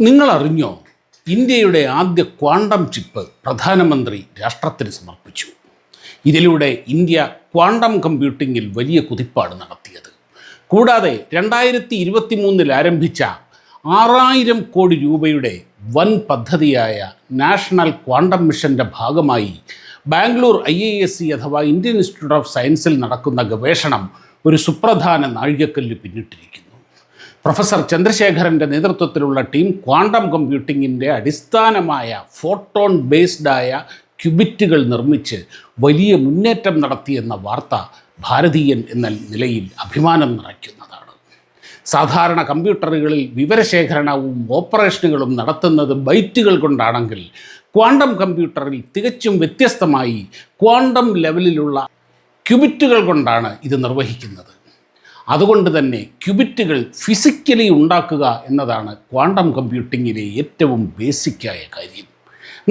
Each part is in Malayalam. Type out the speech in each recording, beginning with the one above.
നിങ്ങൾ അറിഞ്ഞോ, ഇന്ത്യയുടെ ആദ്യ ക്വാണ്ടം ചിപ്പ് പ്രധാനമന്ത്രി രാഷ്ട്രത്തിന് സമർപ്പിച്ചു. ഇതിലൂടെ ഇന്ത്യ ക്വാണ്ടം കമ്പ്യൂട്ടിങ്ങിൽ വലിയ കുതിപ്പാണ് നടത്തിയത്. കൂടാതെ 2023 ആരംഭിച്ച 6000 കോടി രൂപയുടെ വൻ പദ്ധതിയായ നാഷണൽ ക്വാണ്ടം മിഷൻ്റെ ഭാഗമായി ബാംഗ്ലൂർ IISc അഥവാ ഇന്ത്യൻ ഇൻസ്റ്റിറ്റ്യൂട്ട് ഓഫ് സയൻസിൽ നടക്കുന്ന ഗവേഷണം ഒരു സുപ്രധാന നാഴികക്കല്ല് പിന്നിട്ടിരിക്കുന്നു. പ്രൊഫസർ ചന്ദ്രശേഖരൻ്റെ നേതൃത്വത്തിലുള്ള ടീം ക്വാണ്ടം കമ്പ്യൂട്ടിങ്ങിൻ്റെ അടിസ്ഥാനമായ ഫോട്ടോൺ ബേസ്ഡായ ക്യൂബിറ്റുകൾ നിർമ്മിച്ച് വലിയ മുന്നേറ്റം നടത്തിയെന്ന വാർത്ത ഭാരതീയൻ എന്ന നിലയിൽ അഭിമാനം നിറയ്ക്കുന്നതാണ്. സാധാരണ കമ്പ്യൂട്ടറുകളിൽ വിവരശേഖരണവും ഓപ്പറേഷനുകളും നടത്തുന്നത് ബൈറ്റുകൾ കൊണ്ടാണെങ്കിൽ ക്വാണ്ടം കമ്പ്യൂട്ടറിൽ തികച്ചും വ്യത്യസ്തമായി ക്വാണ്ടം ലെവലിലുള്ള ക്യൂബിറ്റുകൾ കൊണ്ടാണ് ഇത് നിർവഹിക്കുന്നത്. അതുകൊണ്ട് തന്നെ ക്യൂബിറ്റുകൾ ഫിസിക്കലി ഉണ്ടാക്കുക എന്നതാണ് ക്വാണ്ടം കമ്പ്യൂട്ടിങ്ങിലെ ഏറ്റവും ബേസിക്കായ കാര്യം.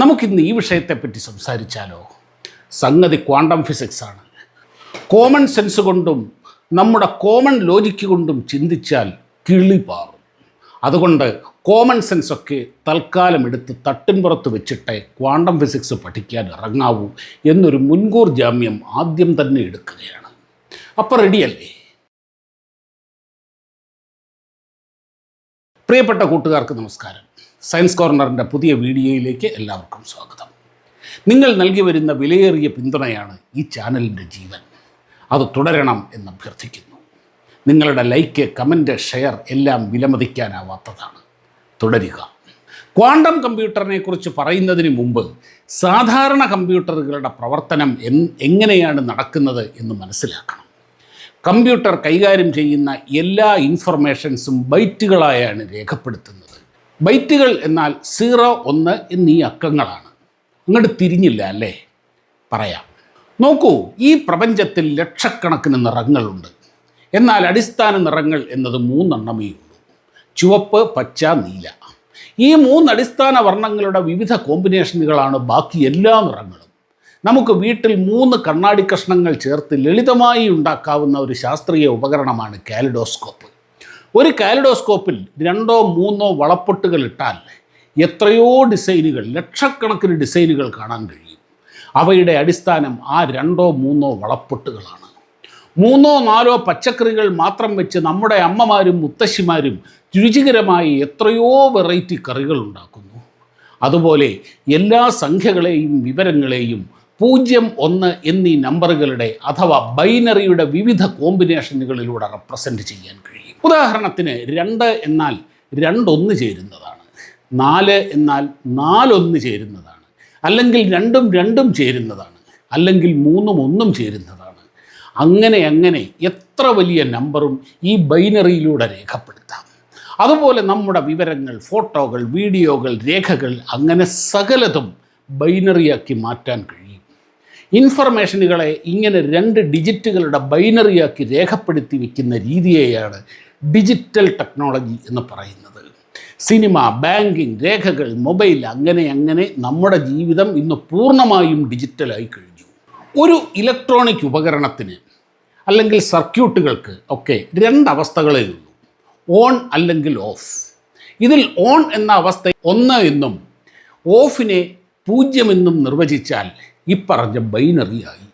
നമുക്കിന്ന് ഈ വിഷയത്തെപ്പറ്റി സംസാരിച്ചാലോ? സംഗതി ക്വാണ്ടം ഫിസിക്സാണ്. കോമൺ സെൻസ് കൊണ്ടും നമ്മുടെ കോമൺ ലോജിക്ക് കൊണ്ടും ചിന്തിച്ചാൽ കിളി പാറും. അതുകൊണ്ട് കോമൺ സെൻസൊക്കെ തൽക്കാലം എടുത്ത് തട്ടിൻപുറത്ത് വെച്ചിട്ടേ ക്വാണ്ടം ഫിസിക്സ് പഠിക്കാൻ ഇറങ്ങാവൂ എന്നൊരു മുൻകൂർ ജാമ്യം ആദ്യം തന്നെ എടുക്കുകയാണ്. അപ്പോൾ റെഡിയല്ലേ? പ്രിയപ്പെട്ട കൂട്ടുകാർക്ക് നമസ്കാരം. സയൻസ് കോർണറിൻ്റെ പുതിയ വീഡിയോയിലേക്ക് എല്ലാവർക്കും സ്വാഗതം. നിങ്ങൾ നൽകി വരുന്ന വിലയേറിയ പിന്തുണയാണ് ഈ ചാനലിൻ്റെ ജീവൻ. അത് തുടരണം എന്ന് അഭ്യർത്ഥിക്കുന്നു. നിങ്ങളുടെ ലൈക്ക്, കമൻറ്റ്, ഷെയർ എല്ലാം വിലമതിക്കാനാവാത്തതാണ്. തുടരുക. ക്വാണ്ടം കമ്പ്യൂട്ടറിനെ കുറിച്ച് പറയുന്നതിന് മുമ്പ് സാധാരണ കമ്പ്യൂട്ടറുകളുടെ പ്രവർത്തനം എങ്ങനെയാണ് നടക്കുന്നത് എന്ന് മനസ്സിലാക്കണം. കമ്പ്യൂട്ടർ കൈകാര്യം ചെയ്യുന്ന എല്ലാ ഇൻഫർമേഷൻസും ബൈറ്റുകളായാണ് രേഖപ്പെടുത്തുന്നത്. ബൈറ്റുകൾ എന്നാൽ 0, 1 എന്നീ അക്കങ്ങളാണ്. അങ്ങോട്ട് തിരിഞ്ഞില്ല അല്ലേ? പറയാം. നോക്കൂ, ഈ പ്രപഞ്ചത്തിൽ ലക്ഷക്കണക്കിന് നിറങ്ങളുണ്ട്. എന്നാൽ അടിസ്ഥാന നിറങ്ങൾ എന്നത് 3 എണ്ണമേ ഉള്ളൂ: ചുവപ്പ്, പച്ച, നീല. ഈ 3 അടിസ്ഥാന വർണ്ണങ്ങളുടെ വിവിധ കോമ്പിനേഷനുകളാണ് ബാക്കി എല്ലാ നിറങ്ങളും. നമുക്ക് വീട്ടിൽ 3 കണ്ണാടി കഷ്ണങ്ങൾ ചേർത്ത് ലളിതമായി ഉണ്ടാക്കാവുന്ന ഒരു ശാസ്ത്രീയ ഉപകരണമാണ് കാലിഡോസ്കോപ്പ്. ഒരു കാലിഡോസ്കോപ്പിൽ 2 3 വളപ്പൊട്ടുകൾ ഇട്ടാൽ എത്രയോ ഡിസൈനുകൾ, ലക്ഷക്കണക്കിന് ഡിസൈനുകൾ കാണാൻ കഴിയും. അവയുടെ അടിസ്ഥാനം ആ 2 3 വളപ്പൊട്ടുകളാണ്. 3 4 പച്ചക്കറികൾ മാത്രം വെച്ച് നമ്മുടെ അമ്മമാരും മുത്തശ്ശിമാരും രുചികരമായി എത്രയോ വെറൈറ്റി കറികൾ ഉണ്ടാക്കുന്നു. അതുപോലെ എല്ലാ സംഖ്യകളെയും വിവരങ്ങളെയും 0 1 എന്നീ നമ്പറുകളുടെ അഥവാ ബൈനറിയുടെ വിവിധ കോമ്പിനേഷനുകളിലൂടെ റെപ്രസെൻറ്റ് ചെയ്യാൻ കഴിയും. ഉദാഹരണത്തിന് 2 എന്നാൽ 2 1 ചേരുന്നതാണ്, 4 എന്നാൽ 4 1 ചേരുന്നതാണ്, അല്ലെങ്കിൽ 2 2 ചേരുന്നതാണ്, അല്ലെങ്കിൽ 3 1 ചേരുന്നതാണ്. അങ്ങനെ എത്ര വലിയ നമ്പറും ഈ ബൈനറിയിലൂടെ രേഖപ്പെടുത്താം. അതുപോലെ നമ്മുടെ വിവരങ്ങൾ, ഫോട്ടോകൾ, വീഡിയോകൾ, രേഖകൾ, അങ്ങനെ സകലതും ബൈനറിയാക്കി മാറ്റാൻ കഴിയും. ഇൻഫർമേഷനുകളെ ഇങ്ങനെ 2 ഡിജിറ്റുകളുടെ ബൈനറിയാക്കി രേഖപ്പെടുത്തി വയ്ക്കുന്ന രീതിയെയാണ് ഡിജിറ്റൽ ടെക്നോളജി എന്ന് പറയുന്നത്. സിനിമ, ബാങ്കിങ്, രേഖകൾ, മൊബൈൽ, അങ്ങനെ നമ്മുടെ ജീവിതം ഇന്ന് പൂർണ്ണമായും ഡിജിറ്റലായി കഴിഞ്ഞു. ഒരു ഇലക്ട്രോണിക് ഉപകരണത്തിന് അല്ലെങ്കിൽ സർക്യൂട്ടുകൾക്ക് ഒക്കെ 2 അവസ്ഥകളേ ഉള്ളൂ: ഓൺ അല്ലെങ്കിൽ ഓഫ്. ഇതിൽ ഓൺ എന്ന അവസ്ഥ 1 എന്നും ഓഫിനെ 0 എന്നും നിർവചിച്ചാൽ ഇപ്പറഞ്ഞ ബൈനറിയായി.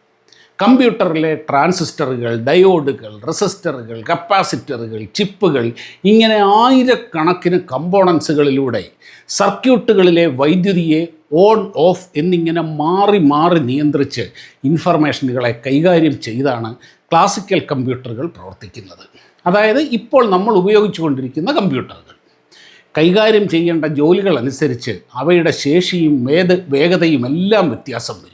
കമ്പ്യൂട്ടറിലെ ട്രാൻസിസ്റ്ററുകൾ, ഡയോഡുകൾ, റെസിസ്റ്ററുകൾ, കപ്പാസിറ്ററുകൾ, ചിപ്പുകൾ, ഇങ്ങനെ ആയിരക്കണക്കിന് കമ്പോണൻസുകളിലൂടെ സർക്യൂട്ടുകളിലെ വൈദ്യുതിയെ ഓൺ ഓഫ് എന്നിങ്ങനെ മാറി നിയന്ത്രിച്ച് ഇൻഫർമേഷനുകളെ കൈകാര്യം ചെയ്താണ് ക്ലാസിക്കൽ കമ്പ്യൂട്ടറുകൾ പ്രവർത്തിക്കുന്നത്. അതായത് ഇപ്പോൾ നമ്മൾ ഉപയോഗിച്ചു കൊണ്ടിരിക്കുന്ന കമ്പ്യൂട്ടറുകൾ. കൈകാര്യം ചെയ്യേണ്ട ജോലികൾ അനുസരിച്ച് അവയുടെ ശേഷിയും വേഗതയും എല്ലാം വ്യത്യാസം വരും.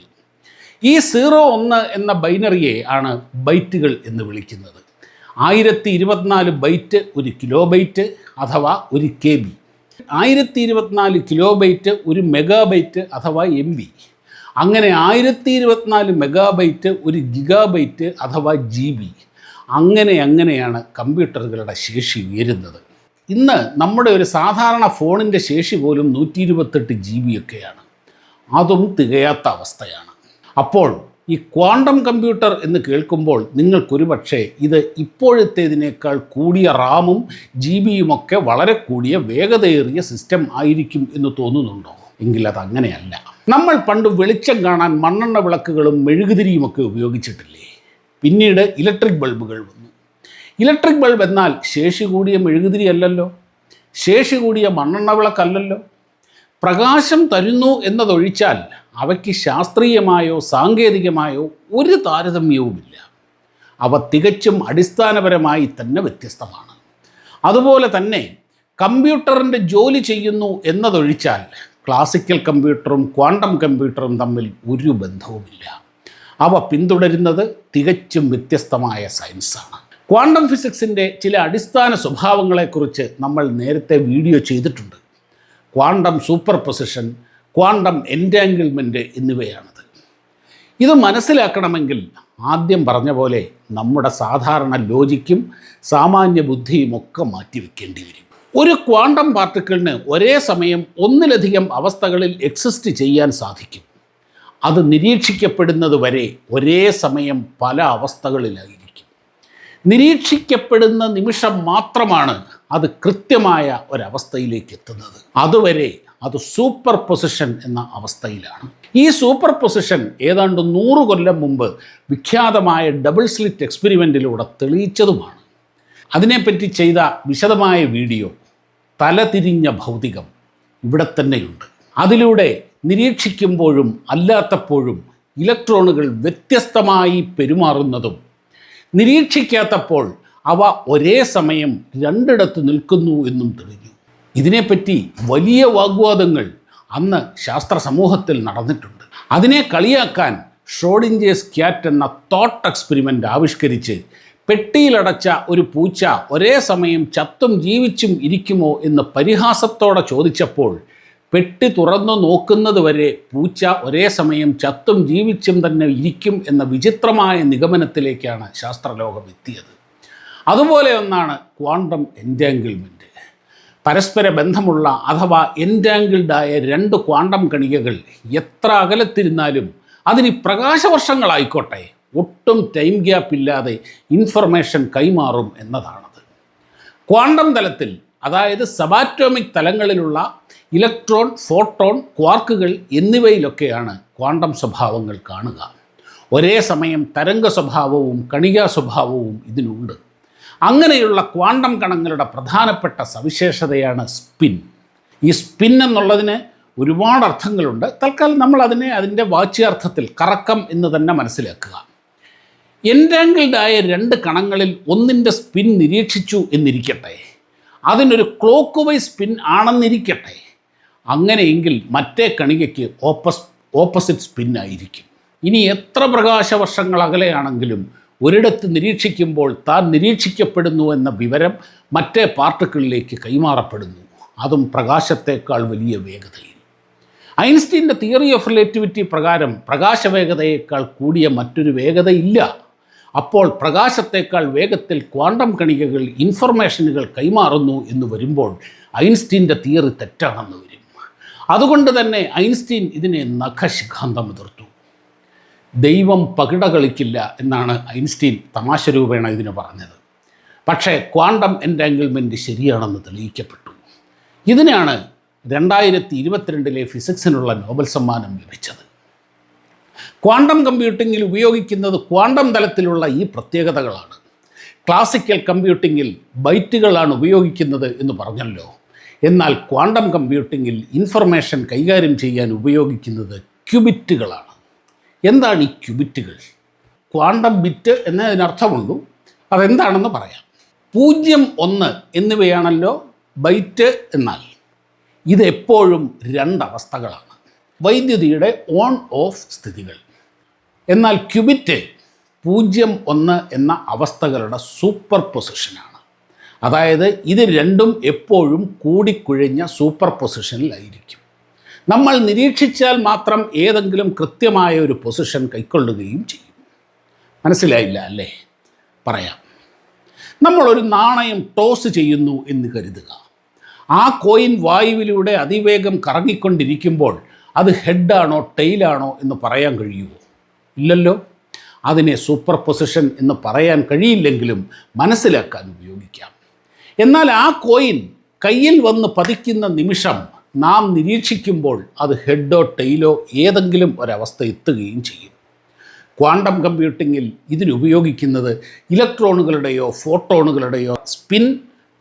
ഈ 0 1 എന്ന ബൈനറിയെ ആണ് ബൈറ്റുകൾ എന്ന് വിളിക്കുന്നത്. 1024 ബൈറ്റ് 1 കിലോബൈറ്റ് അഥവാ 1 KB. 1024 കിലോബൈറ്റ് 1 മെഗാബൈറ്റ് അഥവാ MB. അങ്ങനെ 1024 മെഗാബൈറ്റ് 1 ഗിഗാബൈറ്റ് അഥവാ GB. അങ്ങനെയാണ് കമ്പ്യൂട്ടറുകളുടെ ശേഷി ഉയരുന്നത്. ഇന്ന് നമ്മുടെ ഒരു സാധാരണ ഫോണിൻ്റെ ശേഷി പോലും 128 GB ഒക്കെയാണ്. അതും തികയാത്ത അവസ്ഥയാണ്. അപ്പോൾ ഈ ക്വാണ്ടം കമ്പ്യൂട്ടർ എന്ന് കേൾക്കുമ്പോൾ നിങ്ങൾക്കൊരു പക്ഷേ ഇത് ഇപ്പോഴത്തേതിനേക്കാൾ കൂടിയ റാമും GB-യുമൊക്കെ വളരെ കൂടിയ വേഗതയേറിയ സിസ്റ്റം ആയിരിക്കും എന്ന് തോന്നുന്നുണ്ടോ? എങ്കിൽ അതങ്ങനെയല്ല. നമ്മൾ പണ്ട് വെളിച്ചം കാണാൻ മണ്ണെണ്ണ വിളക്കുകളും മെഴുകുതിരിയുമൊക്കെ ഉപയോഗിച്ചിട്ടില്ലേ? പിന്നീട് ഇലക്ട്രിക് ബൾബുകൾ വന്നു. ഇലക്ട്രിക് ബൾബ് എന്നാൽ ശേഷി കൂടിയ മെഴുകുതിരി അല്ലല്ലോ, ശേഷി കൂടിയ മണ്ണെണ്ണ വിളക്കല്ലല്ലോ. പ്രകാശം തരുന്നു എന്നതൊഴിച്ചാൽ അവയ്ക്ക് ശാസ്ത്രീയമായോ സാങ്കേതികമായോ ഒരു താരതമ്യവുമില്ല. അവ തികച്ചും അടിസ്ഥാനപരമായി തന്നെ വ്യത്യസ്തമാണ്. അതുപോലെ തന്നെ കമ്പ്യൂട്ടറിൻ്റെ ജോലി ചെയ്യുന്നു എന്നതൊഴിച്ചാൽ ക്ലാസിക്കൽ കമ്പ്യൂട്ടറും ക്വാണ്ടം കമ്പ്യൂട്ടറും തമ്മിൽ ഒരു ബന്ധവുമില്ല. അവ പിന്തുടരുന്നത് തികച്ചും വ്യത്യസ്തമായ സയൻസാണ്. ക്വാണ്ടം ഫിസിക്സിൻ്റെ ചില അടിസ്ഥാന സ്വഭാവങ്ങളെക്കുറിച്ച് നമ്മൾ നേരത്തെ വീഡിയോ ചെയ്തിട്ടുണ്ട്. Quantum superposition, quantum entanglement എന്നിവയാണത്. ഇത് മനസ്സിലാക്കണമെങ്കിൽ ആദ്യം പറഞ്ഞ പോലെ നമ്മുടെ സാധാരണ ലോജിക്കും സാമാന്യ ബുദ്ധിയും ഒക്കെ മാറ്റിവെക്കേണ്ടി വരും. ഒരു ക്വാണ്ടം പാർട്ടിക്കിളിന് ഒരേ സമയം ഒന്നിലധികം അവസ്ഥകളിൽ എക്സിസ്റ്റ് ചെയ്യാൻ സാധിക്കും. അത് നിരീക്ഷിക്കപ്പെടുന്നത് വരെ ഒരേ സമയം പല അവസ്ഥകളിലായിരിക്കും. നിരീക്ഷിക്കപ്പെടുന്ന നിമിഷം മാത്രമാണ് അത് കൃത്യമായ ഒരവസ്ഥയിലേക്ക് എത്തുന്നത്. അതുവരെ അത് സൂപ്പർ പൊസിഷൻ എന്ന അവസ്ഥയിലാണ്. ഈ സൂപ്പർ പൊസിഷൻ ഏതാണ്ട് 100 കൊല്ലം മുമ്പ് വിഖ്യാതമായ ഡബിൾ സ്ലിറ്റ് എക്സ്പെരിമെൻറ്റിലൂടെ തെളിയിച്ചതുമാണ്. അതിനെപ്പറ്റി ചെയ്ത വിശദമായ വീഡിയോ തലതിരിഞ്ഞ ഭൗതികം ഇവിടെ തന്നെയുണ്ട്. അതിലൂടെ നിരീക്ഷിക്കുമ്പോഴും അല്ലാത്തപ്പോഴും ഇലക്ട്രോണുകൾ വ്യത്യസ്തമായി പെരുമാറുന്നതും നിരീക്ഷിക്കാത്തപ്പോൾ അവ ഒരേ സമയം രണ്ടിടത്ത് നിൽക്കുന്നു എന്നും തെളിഞ്ഞു. ഇതിനെപ്പറ്റി വലിയ വാഗ്വാദങ്ങൾ അന്ന് ശാസ്ത്ര സമൂഹത്തിൽ നടന്നിട്ടുണ്ട്. അതിനെ കളിയാക്കാൻ ഷ്രോഡിഞ്ചേഴ്സ് ക്യാറ്റ് എന്ന തോട്ട് എക്സ്പെരിമെൻ്റ് ആവിഷ്കരിച്ച് പെട്ടിയിലടച്ച ഒരു പൂച്ച ഒരേ സമയം ചത്തും ജീവിച്ചും ഇരിക്കുമോ എന്ന് പരിഹാസത്തോടെ ചോദിച്ചപ്പോൾ പെട്ടി തുറന്നു നോക്കുന്നത് വരെ പൂച്ച ഒരേ സമയം ചത്തും ജീവിച്ചും തന്നെ ഇരിക്കും എന്ന വിചിത്രമായ നിഗമനത്തിലേക്കാണ് ശാസ്ത്രലോകം എത്തിയത്. അതുപോലെ ഒന്നാണ് ക്വാണ്ടം എൻറ്റാങ്കിൾമെൻറ്റ്. പരസ്പര ബന്ധമുള്ള അഥവാ എൻറ്റാങ്കിൾഡായ 2 ക്വാണ്ടം കണികകൾ എത്ര അകലത്തിരുന്നാലും അതിന് പ്രകാശവർഷങ്ങളായിക്കോട്ടെ ഒട്ടും ടൈം ഗ്യാപ്പ് ഇല്ലാതെ ഇൻഫർമേഷൻ കൈമാറും എന്നതാണത്. ക്വാണ്ടം തലത്തിൽ, അതായത് സബാറ്റോമിക് തലങ്ങളിലുള്ള ഇലക്ട്രോൺ, ഫോട്ടോൺ, ക്വാർക്കുകൾ എന്നിവയിലൊക്കെയാണ് ക്വാണ്ടം സ്വഭാവങ്ങൾ കാണുക. ഒരേ സമയം തരംഗ സ്വഭാവവും കണികാ സ്വഭാവവും ഇതിനുണ്ട്. അങ്ങനെയുള്ള ക്വാണ്ടം കണങ്ങളുടെ പ്രധാനപ്പെട്ട സവിശേഷതയാണ് സ്പിൻ. ഈ സ്പിൻ എന്നുള്ളതിന് ഒരുപാട് അർത്ഥങ്ങളുണ്ട്. തൽക്കാലം നമ്മൾ അതിൻ്റെ വാച്യാർത്ഥത്തിൽ കറക്കം എന്ന് തന്നെ മനസ്സിലാക്കുക. എൻറ്റാങ്കിൾഡായ 2 കണങ്ങളിൽ ഒന്നിൻ്റെ സ്പിൻ നിരീക്ഷിച്ചു എന്നിരിക്കട്ടെ, അതിനൊരു ക്ലോക്ക് വൈസ് സ്പിൻ ആണെന്നിരിക്കട്ടെ. അങ്ങനെയെങ്കിൽ മറ്റേ കണികയ്ക്ക് ഓപ്പോസിറ്റ് സ്പിൻ ആയിരിക്കും. ഇനി എത്ര പ്രകാശവർഷങ്ങൾ അകലെയാണെങ്കിലും ഒരിടത്ത് നിരീക്ഷിക്കുമ്പോൾ താൻ നിരീക്ഷിക്കപ്പെടുന്നു എന്ന വിവരം മറ്റേ പാർട്ടിക്കിളിലേക്ക് കൈമാറപ്പെടുന്നു, അതും പ്രകാശത്തേക്കാൾ വലിയ വേഗതയിൽ. ഐൻസ്റ്റീൻ്റെ തിയറി ഓഫ് റിലേറ്റിവിറ്റി പ്രകാരം പ്രകാശവേഗതയേക്കാൾ കൂടിയ മറ്റൊരു വേഗതയില്ല. അപ്പോൾ പ്രകാശത്തേക്കാൾ വേഗത്തിൽ ക്വാണ്ടം കണികകൾ ഇൻഫർമേഷനുകൾ കൈമാറുന്നു എന്ന് വരുമ്പോൾ ഐൻസ്റ്റീൻ്റെ തിയറി തെറ്റാണെന്ന് വരും. അതുകൊണ്ട് തന്നെ ഐൻസ്റ്റീൻ ഇതിനെ നഖശിഖാന്തം എതിർത്തു. ദൈവം പകിട കളിക്കില്ല എന്നാണ് ഐൻസ്റ്റീൻ തമാശ രൂപേണ ഇതിന് പറഞ്ഞത്. പക്ഷേ ക്വാണ്ടം എൻറ്റാങ്കിൾമെൻറ്റ് ശരിയാണെന്ന് തെളിയിക്കപ്പെട്ടു. ഇതിനാണ് 2022 ഫിസിക്സിനുള്ള നോബൽ സമ്മാനം ലഭിച്ചത്. ക്വാണ്ടം കമ്പ്യൂട്ടിങ്ങിൽ ഉപയോഗിക്കുന്നത് ക്വാണ്ടം തലത്തിലുള്ള ഈ പ്രത്യേകതകളാണ്. ക്ലാസിക്കൽ കമ്പ്യൂട്ടിങ്ങിൽ ബൈറ്റുകളാണ് ഉപയോഗിക്കുന്നത് എന്ന് പറഞ്ഞല്ലോ. എന്നാൽ ക്വാണ്ടം കമ്പ്യൂട്ടിങ്ങിൽ ഇൻഫർമേഷൻ കൈകാര്യം ചെയ്യാൻ ഉപയോഗിക്കുന്നത് ക്യൂബിറ്റുകളാണ്. എന്താണ് ഈ ക്യൂബിറ്റുകൾ? Quantum bit എന്നതിനർത്ഥമുള്ളൂ. അതെന്താണെന്ന് പറയാം. 0, 1 എന്നിവയാണല്ലോ ബൈറ്റ്. എന്നാൽ ഇതെപ്പോഴും 2 അവസ്ഥകളാണ്, വൈദ്യുതിയുടെ ഓൺ ഓഫ് സ്ഥിതികൾ. എന്നാൽ ക്യൂബിറ്റ് 0, 1 എന്ന അവസ്ഥകളുടെ സൂപ്പർ പൊസിഷനാണ്. അതായത് ഇത് രണ്ടും എപ്പോഴും കൂടിക്കുഴഞ്ഞ സൂപ്പർ പൊസിഷനിലായിരിക്കും. നമ്മൾ നിരീക്ഷിച്ചാൽ മാത്രം ഏതെങ്കിലും കൃത്യമായ ഒരു പൊസിഷൻ കൈക്കൊള്ളുകയും ചെയ്യും. മനസ്സിലായില്ല അല്ലേ? പറയാം. നമ്മളൊരു നാണയം ടോസ് ചെയ്യുന്നു എന്ന് കരുതുക. ആ കോയിൻ വായുവിലൂടെ അതിവേഗം കറങ്ങിക്കൊണ്ടിരിക്കുമ്പോൾ അത് ഹെഡാണോ ടെയിലാണോ എന്ന് പറയാൻ കഴിയുമോ? ഇല്ലല്ലോ. അതിനെ സൂപ്പർ പൊസിഷൻ എന്ന് പറയാൻ കഴിയില്ലെങ്കിലും മനസ്സിലാക്കാൻ ഉപയോഗിക്കാം. എന്നാൽ ആ കോയിൻ കയ്യിൽ വന്ന് പതിക്കുന്ന നിമിഷം നാം നിരീക്ഷിക്കുമ്പോൾ അത് ഹെഡോ ടെയിലോ ഏതെങ്കിലും ഒരവസ്ഥ എത്തുകയും ചെയ്യും. ക്വാണ്ടം കമ്പ്യൂട്ടിങ്ങിൽ ഇതിനുപയോഗിക്കുന്നത് ഇലക്ട്രോണുകളുടെയോ ഫോട്ടോണുകളുടെയോ സ്പിൻ,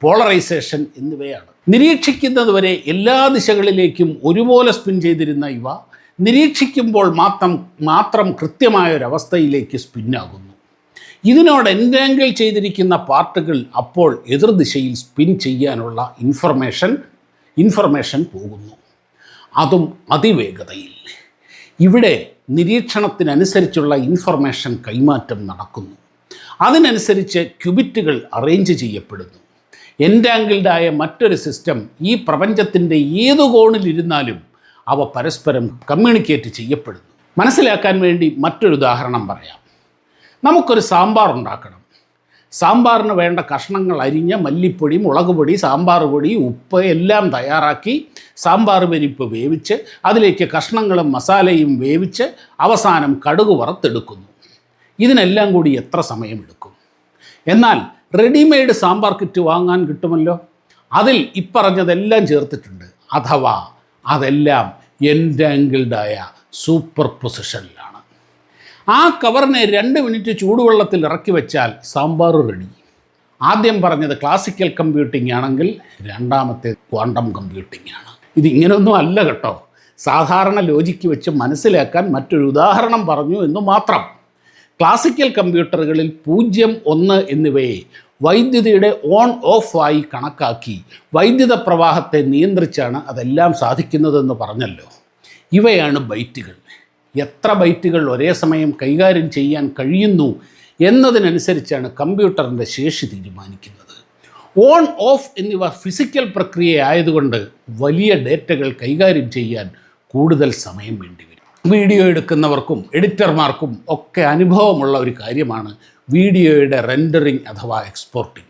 പോളറൈസേഷൻ എന്നിവയാണ്. നിരീക്ഷിക്കുന്നതുവരെ എല്ലാ ദിശകളിലേക്കും ഒരുപോലെ സ്പിൻ ചെയ്തിരുന്ന ഇവ നിരീക്ഷിക്കുമ്പോൾ മാത്രം കൃത്യമായൊരവസ്ഥയിലേക്ക് സ്പിന്നാകുന്നു. ഇതിനോട് എൻറ്റാങ്കിൾ ചെയ്തിരിക്കുന്ന പാർട്ടുകൾ അപ്പോൾ എതിർദിശയിൽ സ്പിൻ ചെയ്യാനുള്ള ഇൻഫർമേഷൻ പോകുന്നു, അതും അതിവേഗതയിൽ. ഇവിടെ നിരീക്ഷണത്തിനനുസരിച്ചുള്ള ഇൻഫർമേഷൻ കൈമാറ്റം നടക്കുന്നു. അതിനനുസരിച്ച് ക്യൂബിറ്റുകൾ അറേഞ്ച് ചെയ്യപ്പെടുന്നു. എൻറ്റാങ്കിൾഡായ മറ്റൊരു സിസ്റ്റം ഈ പ്രപഞ്ചത്തിൻ്റെ ഏതു കോണിലിരുന്നാലും അവ പരസ്പരം കമ്മ്യൂണിക്കേറ്റ് ചെയ്യപ്പെടുന്നു. മനസ്സിലാക്കാൻ വേണ്ടി മറ്റൊരു ഉദാഹരണം പറയാം. നമുക്കൊരു സാമ്പാർ ഉണ്ടാക്കണം. സാമ്പാറിന് വേണ്ട കഷ്ണങ്ങൾ അരിഞ്ഞ മല്ലിപ്പൊടി, മുളക് പൊടി, സാമ്പാർ പൊടി, ഉപ്പ് എല്ലാം തയ്യാറാക്കി സാമ്പാർ പരിപ്പ് വേവിച്ച് അതിലേക്ക് കഷ്ണങ്ങളും മസാലയും വേവിച്ച് അവസാനം കടുക് വറുത്തെടുക്കുന്നു. ഇതിനെല്ലാം കൂടി എത്ര സമയമെടുക്കും? എന്നാൽ റെഡിമെയ്ഡ് സാമ്പാർ കിറ്റ് വാങ്ങാൻ കിട്ടുമല്ലോ. അതിൽ ഇപ്പറഞ്ഞതെല്ലാം ചേർത്തിട്ടുണ്ട്. അഥവാ അതെല്ലാം എൻറ്റാങ്കിൾഡായ സൂപ്പർ പൊസിഷനിലാണ്. ആ കവറിനെ 2 മിനിറ്റ് ചൂടുവെള്ളത്തിൽ ഇറക്കി വെച്ചാൽ സാമ്പാർ റെഡി. ആദ്യം പറഞ്ഞത് ക്ലാസിക്കൽ കമ്പ്യൂട്ടിംഗ് ആണെങ്കിൽ രണ്ടാമത്തെ ക്വാണ്ടം കമ്പ്യൂട്ടിംഗ് ആണ്. ഇതിങ്ങനെയൊന്നും അല്ല കേട്ടോ. സാധാരണ ലോജിക്ക് വെച്ച് മനസ്സിലാക്കാൻ മറ്റൊരു ഉദാഹരണം പറഞ്ഞു എന്ന് മാത്രം. ക്ലാസിക്കൽ കമ്പ്യൂട്ടറുകളിൽ 0, 1 എന്നിവയെ വൈദ്യുതിയുടെ ഓൺ ഓഫ് ആയി കണക്കാക്കി വൈദ്യുത പ്രവാഹത്തെ നിയന്ത്രിച്ചാണ് അതെല്ലാം സാധിക്കുന്നതെന്ന് പറഞ്ഞല്ലോ. ഇവയാണ് ബൈറ്റുകൾ. എത്ര ബൈറ്റുകൾ ഒരേ സമയം കൈകാര്യം ചെയ്യാൻ കഴിയുന്നു എന്നതിനനുസരിച്ചാണ് കമ്പ്യൂട്ടറിൻ്റെ ശേഷി തീരുമാനിക്കുന്നത്. ഓൺ ഓഫ് എന്നിവ ഫിസിക്കൽ പ്രക്രിയ ആയതുകൊണ്ട് വലിയ ഡേറ്റകൾ കൈകാര്യം ചെയ്യാൻ കൂടുതൽ സമയം വേണ്ടിവരും. വീഡിയോ എടുക്കുന്നവർക്കും എഡിറ്റർമാർക്കും ഒക്കെ അനുഭവമുള്ള ഒരു കാര്യമാണ് വീഡിയോയുടെ റെൻഡറിങ് അഥവാ എക്സ്പോർട്ടിങ്.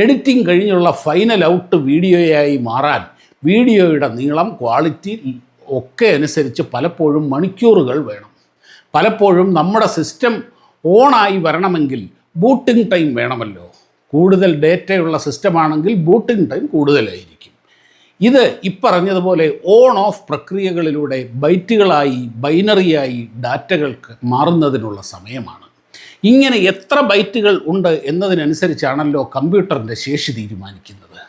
എഡിറ്റിംഗ് കഴിഞ്ഞുള്ള ഫൈനൽ ഔട്ട് വീഡിയോയായി മാറാൻ വീഡിയോയുടെ നീളം, ക്വാളിറ്റി ഒക്കെ അനുസരിച്ച് പലപ്പോഴും മണിക്കൂറുകൾ വേണം. പലപ്പോഴും നമ്മുടെ സിസ്റ്റം ഓണായി വരണമെങ്കിൽ ബൂട്ടിംഗ് ടൈം വേണമല്ലോ. കൂടുതൽ ഡേറ്റയുള്ള സിസ്റ്റമാണെങ്കിൽ ബൂട്ടിംഗ് ടൈം കൂടുതലായിരിക്കും. ഇത് ഇപ്പറഞ്ഞതുപോലെ ഓൺ ഓഫ് പ്രക്രിയകളിലൂടെ ബൈറ്റുകളായി, ബൈനറിയായി ഡാറ്റകൾക്ക് മാറുന്നതിനുള്ള സമയമാണ്. ഇങ്ങനെ എത്ര ബൈറ്റുകൾ ഉണ്ട് എന്നതിനനുസരിച്ചാണല്ലോ കമ്പ്യൂട്ടറിൻ്റെ ശേഷി തീരുമാനിക്കുന്നത്.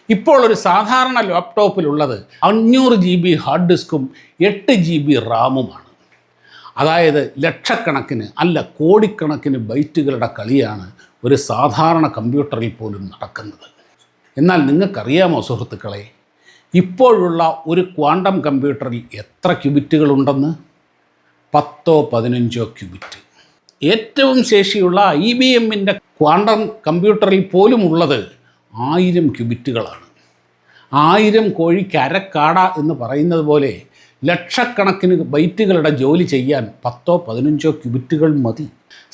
ഇപ്പോൾ ഒരു സാധാരണ ലാപ്ടോപ്പിലുള്ളത് 500 GB ഹാർഡ് ഡിസ്കും 8 GB റാമുമാണ്. അതായത് ലക്ഷക്കണക്കിന് അല്ല കോടിക്കണക്കിന് ബൈറ്റുകളുടെ കളിയാണ് ഒരു സാധാരണ കമ്പ്യൂട്ടറിൽ പോലും നടക്കുന്നത്. എന്നാൽ നിങ്ങൾക്കറിയാമോ സുഹൃത്തുക്കളെ, ഇപ്പോഴുള്ള ഒരു ക്വാണ്ടം കമ്പ്യൂട്ടറിൽ എത്ര ക്യൂബിറ്റുകളുണ്ടെന്ന്? 10 15 ക്യൂബിറ്റ്. ഏറ്റവും ശേഷിയുള്ള IBMൻ്റെ ക്വാണ്ടം കമ്പ്യൂട്ടറിൽ പോലും ഉള്ളത് 1000 ക്യൂബിറ്റുകളാണ്. 1000 കോഴിക്ക് അരക്കാട എന്ന് പറയുന്നത് പോലെ ലക്ഷക്കണക്കിന് ബൈറ്റുകളുടെ ജോലി ചെയ്യാൻ 10 15 ക്യൂബിറ്റുകൾ മതി.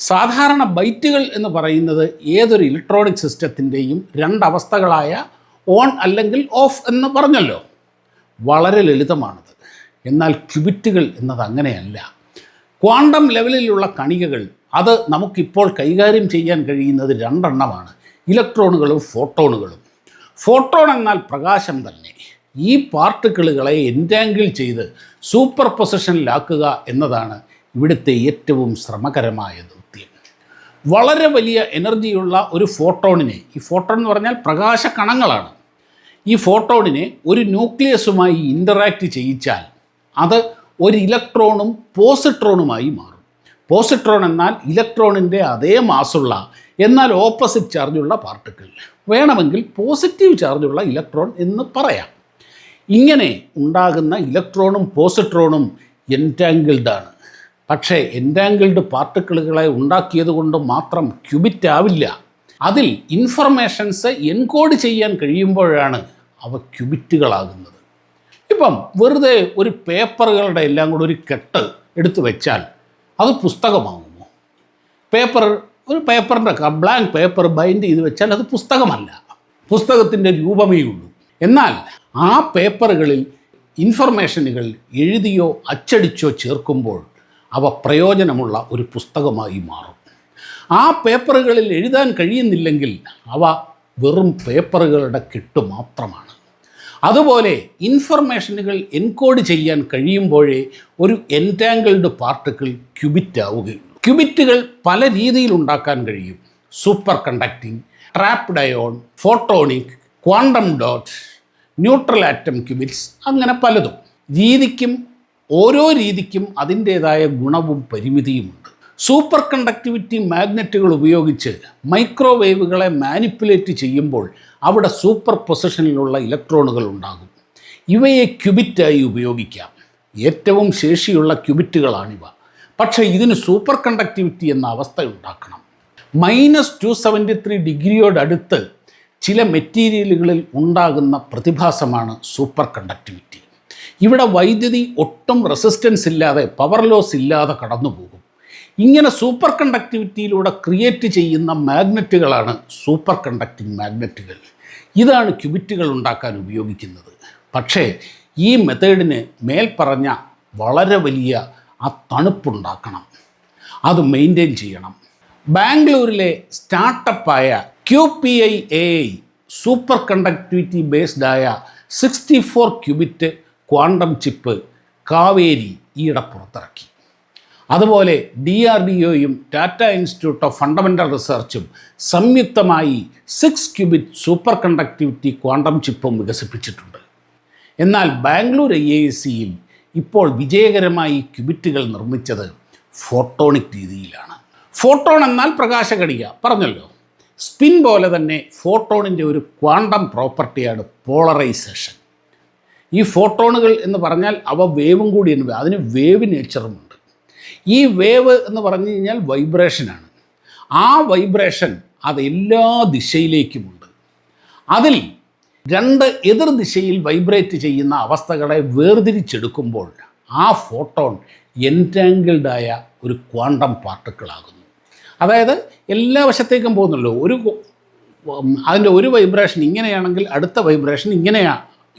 സാധാരണ ബൈറ്റുകൾ എന്ന് പറയുന്നത് ഏതൊരു ഇലക്ട്രോണിക് സിസ്റ്റത്തിൻ്റെയും 2 അവസ്ഥകളായ ഓൺ അല്ലെങ്കിൽ ഓഫ് എന്ന് പറഞ്ഞല്ലോ. വളരെ ലളിതമാണത്. എന്നാൽ ക്യൂബിറ്റുകൾ എന്നത് അങ്ങനെയല്ല. ക്വാണ്ടം ലെവലിലുള്ള കണികകൾ അത് നമുക്കിപ്പോൾ കൈകാര്യം ചെയ്യാൻ കഴിയുന്നത് 2 എണ്ണമാണ്: ഇലക്ട്രോണുകളും ഫോട്ടോണുകളും. ഫോട്ടോൺ എന്നാൽ പ്രകാശം തന്നെ. ഈ പാർട്ടിക്കിളുകളെ എൻറ്റാങ്കിൾ ചെയ്ത് സൂപ്പർ പൊസിഷനിലാക്കുക എന്നതാണ് ഇവിടുത്തെ ഏറ്റവും ശ്രമകരമായ ദൗത്യം. വളരെ വലിയ എനർജിയുള്ള ഒരു ഫോട്ടോണിനെ, ഈ ഫോട്ടോൺ എന്ന് പറഞ്ഞാൽ പ്രകാശ കണങ്ങളാണ്, ഈ ഫോട്ടോണിനെ ഒരു ന്യൂക്ലിയസുമായി ഇൻ്ററാക്റ്റ് ചെയ്യിച്ചാൽ അത് ഒരു ഇലക്ട്രോണും പോസിട്രോണുമായി മാറും. പോസിട്രോൺ എന്നാൽ ഇലക്ട്രോണിൻ്റെ അതേ മാസുള്ള എന്നാൽ ഓപ്പോസിറ്റ് ചാർജുള്ള പാർട്ടിക്കിൾ. വേണമെങ്കിൽ പോസിറ്റീവ് ചാർജുള്ള ഇലക്ട്രോൺ എന്ന് പറയാം. ഇങ്ങനെ ഉണ്ടാകുന്ന ഇലക്ട്രോണും പോസിട്രോണും എൻറ്റാങ്കിൾഡാണ്. പക്ഷേ എൻറ്റാങ്കിൾഡ് പാർട്ടിക്കിളുകളെ ഉണ്ടാക്കിയത് കൊണ്ട് മാത്രം ക്യൂബിറ്റ് ആവില്ല. അതിൽ ഇൻഫർമേഷൻസ് എൻകോഡ് ചെയ്യാൻ കഴിയുമ്പോഴാണ് അവ ക്യൂബിറ്റുകളാകുന്നത്. ഇപ്പം വെറുതെ ഒരു പേപ്പറുകളുടെ എല്ലാം കൂടെ ഒരു കെട്ട് എടുത്തു വെച്ചാൽ അത് പുസ്തകമാകുമോ? ഒരു പേപ്പറിൻ്റെ ബ്ലാങ്ക് പേപ്പർ ബൈൻഡ് ചെയ്ത് വെച്ചാൽ അത് പുസ്തകമല്ല, പുസ്തകത്തിൻ്റെ രൂപമേ ഉള്ളൂ. എന്നാൽ ആ പേപ്പറുകളിൽ ഇൻഫർമേഷനുകൾ എഴുതിയോ അച്ചടിച്ചോ ചേർക്കുമ്പോൾ അവ പ്രയോജനമുള്ള ഒരു പുസ്തകമായി മാറും. ആ പേപ്പറുകളിൽ എഴുതാൻ കഴിയുന്നില്ലെങ്കിൽ അവ വെറും പേപ്പറുകളുടെ കെട്ട് മാത്രമാണ്. അതുപോലെ ഇൻഫർമേഷനുകൾ എൻകോഡ് ചെയ്യാൻ കഴിയുമ്പോഴേ ഒരു എൻറ്റാങ്കിൾഡ് പാർട്ടിക്കിൾ ക്യൂബിറ്റ് ആവുകയുള്ളൂ. ക്യൂബിറ്റുകൾ പല രീതിയിൽ ഉണ്ടാക്കാൻ കഴിയും. Super conducting, trapped ion, photonic, quantum dot, neutral atom cubits, അങ്ങനെ പലതും. ഓരോ രീതിക്കും അതിൻ്റേതായ ഗുണവും പരിമിതിയുമുണ്ട്. സൂപ്പർ കണ്ടക്ടിവിറ്റി മാഗ്നറ്റുകൾ ഉപയോഗിച്ച് മൈക്രോവേവുകളെ മാനിപ്പുലേറ്റ് ചെയ്യുമ്പോൾ അവിടെ സൂപ്പർ പൊസിഷനിലുള്ള ഇലക്ട്രോണുകൾ ഉണ്ടാകും. ഇവയെ ക്യൂബിറ്റായി ഉപയോഗിക്കാം. ഏറ്റവും ശേഷിയുള്ള ക്യൂബിറ്റുകളാണിവ. പക്ഷേ ഇതിന് സൂപ്പർ കണ്ടക്ടിവിറ്റി എന്ന അവസ്ഥ ഉണ്ടാക്കണം. -273 ഡിഗ്രിയോടടുത്ത് ചില മെറ്റീരിയലുകളിൽ ഉണ്ടാകുന്ന പ്രതിഭാസമാണ് സൂപ്പർ കണ്ടക്ടിവിറ്റി. ഇവിടെ വൈദ്യുതി ഒട്ടും റെസിസ്റ്റൻസ് ഇല്ലാതെ, പവർ ലോസ് ഇല്ലാതെ കടന്നു പോകും. ഇങ്ങനെ സൂപ്പർ കണ്ടക്ടിവിറ്റിയിലൂടെ ക്രിയേറ്റ് ചെയ്യുന്ന മാഗ്നറ്റുകളാണ് സൂപ്പർ കണ്ടക്റ്റിംഗ് മാഗ്നറ്റുകൾ. ഇതാണ് ക്യൂബിറ്റുകൾ ഉണ്ടാക്കാൻ ഉപയോഗിക്കുന്നത്. പക്ഷേ ഈ മെത്തേഡിന് മേൽപ്പറഞ്ഞ വളരെ വലിയ ആ തണുപ്പുണ്ടാക്കണം, അത് മെയിൻറ്റെയിൻ ചെയ്യണം. ബാംഗ്ലൂരിലെ സ്റ്റാർട്ടപ്പായ QPI-AI സൂപ്പർ കണ്ടക്ടിവിറ്റി ബേസ്ഡായ 64 ക്യൂബിറ്റ് ക്വാണ്ടം ചിപ്പ് കാവേരി ഈയിടെ പുറത്തിറക്കി. അതുപോലെ DRDOയും ടാറ്റ ഇൻസ്റ്റിറ്റ്യൂട്ട് ഓഫ് ഫണ്ടമെൻ്റൽ റിസർച്ചും സംയുക്തമായി 6 ക്യൂബിറ്റ് സൂപ്പർ കണ്ടക്ടിവിറ്റി ക്വാണ്ടം ചിപ്പും വികസിപ്പിച്ചിട്ടുണ്ട്. എന്നാൽ ബാംഗ്ലൂർ IIScയിൽ ഇപ്പോൾ വിജയകരമായി ക്യൂബിറ്റുകൾ നിർമ്മിച്ചത് ഫോട്ടോണിക് രീതിയിലാണ്. ഫോട്ടോൺ എന്നാൽ പ്രകാശകണിക, പറഞ്ഞല്ലോ. സ്പിൻ പോലെ തന്നെ ഫോട്ടോണിൻ്റെ ഒരു ക്വാണ്ടം പ്രോപ്പർട്ടിയാണ് പോളറൈസേഷൻ. ഈ ഫോട്ടോണുകൾ എന്ന് പറഞ്ഞാൽ അവ വേവും കൂടിയാണ്, അതിന് വേവ് നേച്ചറുമുണ്ട്. ഈ വേവ് എന്ന് പറഞ്ഞു കഴിഞ്ഞാൽ വൈബ്രേഷനാണ്. ആ വൈബ്രേഷൻ അത് എല്ലാ ദിശയിലേക്കുമുണ്ട്. അതിൽ 2 എതിർ ദിശയിൽ വൈബ്രേറ്റ് ചെയ്യുന്ന അവസ്ഥകളെ വേർതിരിച്ചെടുക്കുമ്പോൾ ആ ഫോട്ടോൺ എൻറ്റാങ്കിൾഡായ ഒരു ക്വാണ്ടം പാർട്ടിക്കിളാകുന്നു. അതായത് എല്ലാ വശത്തേക്കും പോകുന്നല്ലോ. അതിൻ്റെ ഒരു വൈബ്രേഷൻ ഇങ്ങനെയാണെങ്കിൽ അടുത്ത വൈബ്രേഷൻ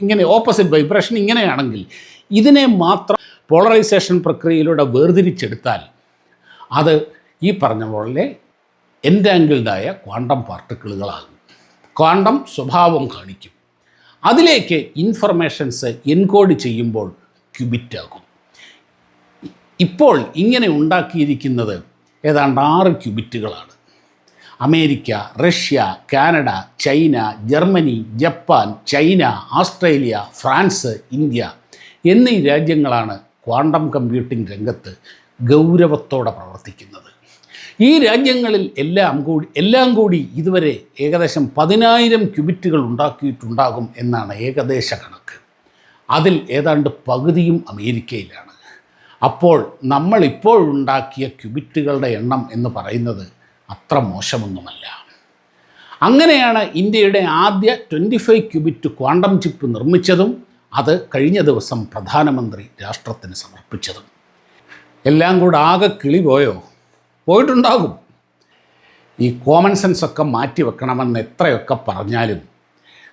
ഇങ്ങനെ ഓപ്പോസിറ്റ് വൈബ്രേഷൻ ഇങ്ങനെയാണെങ്കിൽ ഇതിനെ മാത്രം പോളറൈസേഷൻ പ്രക്രിയയിലൂടെ വേർതിരിച്ചെടുത്താൽ അത് ഈ പറഞ്ഞ പോലെ എൻറ്റാങ്കിൾഡായ ക്വാണ്ടം പാർട്ടിക്കിളുകളാകും. ക്വാണ്ടം സ്വഭാവം കാണിക്കും. അതിലേക്ക് ഇൻഫർമേഷൻസ് എൻകോഡ് ചെയ്യുമ്പോൾ ക്യൂബിറ്റാകും. ഇപ്പോൾ ഇങ്ങനെ ഉണ്ടാക്കിയിരിക്കുന്നത് ഏതാണ്ട് 6 ക്യൂബിറ്റുകളാണ്. America, Russia, Canada, China, Germany, Japan, China, Australia, France, India എന്നീ രാജ്യങ്ങളാണ് ക്വാണ്ടം കമ്പ്യൂട്ടിംഗ് രംഗത്ത് ഗൗരവത്തോടെ പ്രവർത്തിക്കുന്നത്. ഈ രാജ്യങ്ങളിൽ എല്ലാം കൂടി ഇതുവരെ ഏകദേശം 10,000 ക്യൂബിറ്റുകൾ ഉണ്ടാക്കിയിട്ടുണ്ടാകും എന്നാണ് ഏകദേശ കണക്ക്. അതിൽ ഏതാണ്ട് പകുതിയും അമേരിക്കയിലാണ്. അപ്പോൾ നമ്മളിപ്പോൾ ഉണ്ടാക്കിയ ക്യൂബിറ്റുകളുടെ എണ്ണം എന്ന് പറയുന്നത് അത്ര മോശമൊന്നുമല്ല. അങ്ങനെയാണ് ഇന്ത്യയുടെ ആദ്യ 25 ക്യൂബിറ്റ് ക്വാണ്ടം ചിപ്പ് നിർമ്മിച്ചതും അത് കഴിഞ്ഞ ദിവസം പ്രധാനമന്ത്രി രാഷ്ട്രത്തിന് സമർപ്പിച്ചതും. എല്ലാം കൂടെ ആകെ കിളി പോയിട്ടുണ്ടാകും. ഈ കോമൺ സെൻസൊക്കെ മാറ്റി വെക്കണമെന്ന് എത്രയൊക്കെ പറഞ്ഞാലും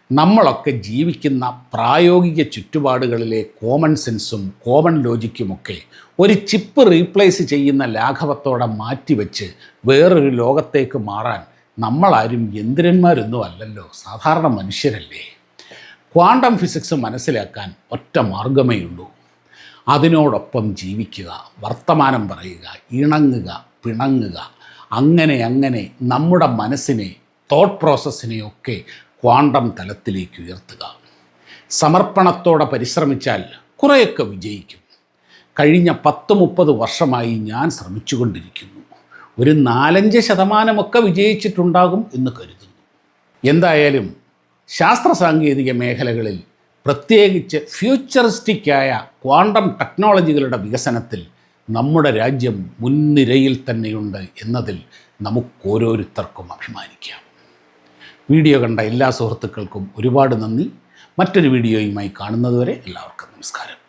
നമ്മളൊക്കെ ജീവിക്കുന്ന പ്രായോഗിക ചുറ്റുപാടുകളിലെ കോമൺ സെൻസും കോമൺ ലോജിക്കുമൊക്കെ ഒരു ചിപ്പ് റീപ്ലേസ് ചെയ്യുന്ന ലാഘവത്തോടെ മാറ്റിവെച്ച് വേറൊരു ലോകത്തേക്ക് മാറാൻ നമ്മളാരും യന്ത്രന്മാരൊന്നും അല്ലല്ലോ, സാധാരണ മനുഷ്യരല്ലേ. ക്വാണ്ടം ഫിസിക്സ് മനസ്സിലാക്കാൻ ഒറ്റ മാർഗമേ ഉള്ളൂ. അതിനോടൊപ്പം ജീവിക്കുക, വർത്തമാനം പറയുക, ഇണങ്ങുക, പിണങ്ങുക. അങ്ങനെ നമ്മുടെ മനസ്സിനെ, തോട്ട് പ്രോസസ്സിനെയൊക്കെ ക്വാണ്ടം തലത്തിലേക്ക് ഉയർത്തുക. സമർപ്പണത്തോടെ പരിശ്രമിച്ചാൽ കുറേയൊക്കെ വിജയിക്കും. കഴിഞ്ഞ 10-30 വർഷമായി ഞാൻ ശ്രമിച്ചുകൊണ്ടിരിക്കുന്നു. ഒരു 4-5% വിജയിച്ചിട്ടുണ്ടാകും എന്ന് കരുതുന്നു. എന്തായാലും ശാസ്ത്ര സാങ്കേതിക മേഖലകളിൽ പ്രത്യേകിച്ച് ഫ്യൂച്ചറിസ്റ്റിക്കായ ക്വാണ്ടം ടെക്നോളജികളുടെ വികസനത്തിൽ നമ്മുടെ രാജ്യം മുൻനിരയിൽ തന്നെയുണ്ട് എന്നതിൽ നമുക്കോരോരുത്തർക്കും അഭിമാനിക്കാം. വീഡിയോ കണ്ട എല്ലാ സുഹൃത്തുക്കൾക്കും ഒരുപാട് നന്ദി. മറ്റൊരു വീഡിയോയുമായി കാണുന്നതുവരെ എല്ലാവർക്കും നമസ്കാരം.